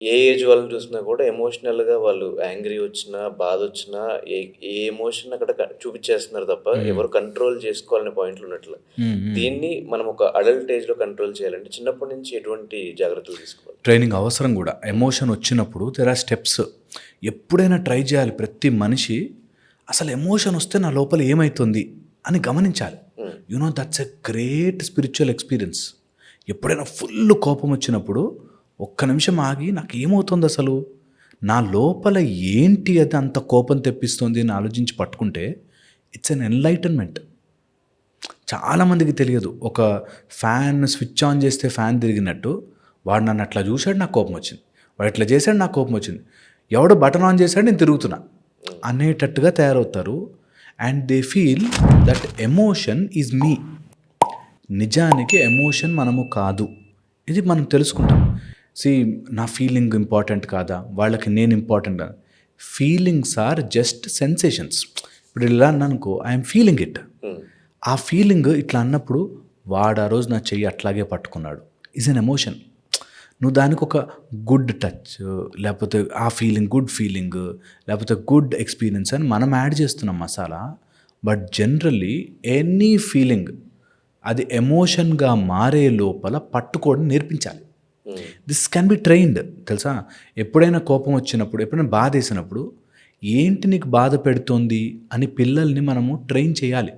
ఏ age వాళ్ళని చూసినా కూడా ఎమోషనల్‌గా వాళ్ళు యాంగ్రీ వచ్చినా, బాధొచ్చినా ఏ ఏ ఎమోషన్ అక్కడ చూపిచ్చేస్తున్నారు తప్ప, హ్మ్. ఎవరు కంట్రోల్ చేసుకోవాలనే పాయింట్‌లో ఉన్నట్ల. హ్మ్. హ్మ్. దీన్ని మనం ఒక అడల్ట్ ఏజ్‌లో కంట్రోల్ చేయాలంటే చిన్నప్పటి నుంచి ఎటువంటి జాగ్రత్తలు తీసుకోవాలి? ట్రైనింగ్ అవసరం గూడా. హ్మ్. ఎమోషన్ వచ్చినప్పుడు దేర్ ఆర్ స్టెప్స్. ఎప్పుడైనా ట్రై చేయాలి ప్రతి మనిషి. అసలు ఎమోషన్ వస్తే నా లోపల ఏమైతుంది అని గమనించాలి. హ్మ్. You know that's a great spiritual experience. ఎప్పుడైనా ఫుల్ కోపం వచ్చినప్పుడు ఒక్క నిమిషం ఆగి నాకేమవుతుందసలు? నా లోపల ఏంటి అది అంత కోపం తెప్పిస్తుంది అని ఆలోచించి పట్టుకుంటే ఇట్స్ ఎన్ ఎన్‌లైటన్‌మెంట్. చాలామందికి తెలియదు. ఒక ఫ్యాన్ స్విచ్ ఆన్ చేస్తే ఫ్యాన్ తిరిగినట్టు, వాడు నన్ను అట్లా చూసాడు నాకు కోపమొచ్చింది. వాడు ఇట్లా చేసాడు నాకు కోపమొచ్చింది. ఎవడో బటన్ ఆన్ చేసాడు నేను తిరుగుతున్నా హ్మ్. అనేటట్టుగా తయారవుతారు. And they feel that emotion is me. నిజానికి ఎమోషన్ మనము కాదు. ఇది మనం తెలుసుకుంటాం. సీ నా ఫీలింగ్ ఇంపార్టెంట్ కాదా? వాళ్ళకి నేను ఇంపార్టెంట్ కాదా? Feelings are just sensations. ఇప్పుడు ఇలా అన్నాననుకో I am feeling it. Hmm. ఆ ఫీలింగ్ ఇట్లా అన్నప్పుడు వాడు ఆ రోజు నా చెయ్యి అట్లాగే పట్టుకున్నాడు ఈజ్ ఎన్ ఎమోషన్. నువ్వు దానికి ఒక గుడ్ టచ్ లేకపోతే ఆ ఫీలింగ్ గుడ్ ఫీలింగ్ లేకపోతే గుడ్ ఎక్స్పీరియన్స్ అని మనం యాడ్ చేస్తున్నాం masala. But generally any feeling అది ఎమోషన్గా మారే లోపల పట్టుకోవడం నేర్పించాలి. హ్మ్. దిస్ కెన్ బి ట్రైన్డ్ తెలుసా. ఎప్పుడైనా కోపం వచ్చినప్పుడు ఎప్పుడైనా బాధ వేసినప్పుడు ఏంటి నీకు బాధ పెడుతోంది అని పిల్లల్ని మనము ట్రైన్ చేయాలి.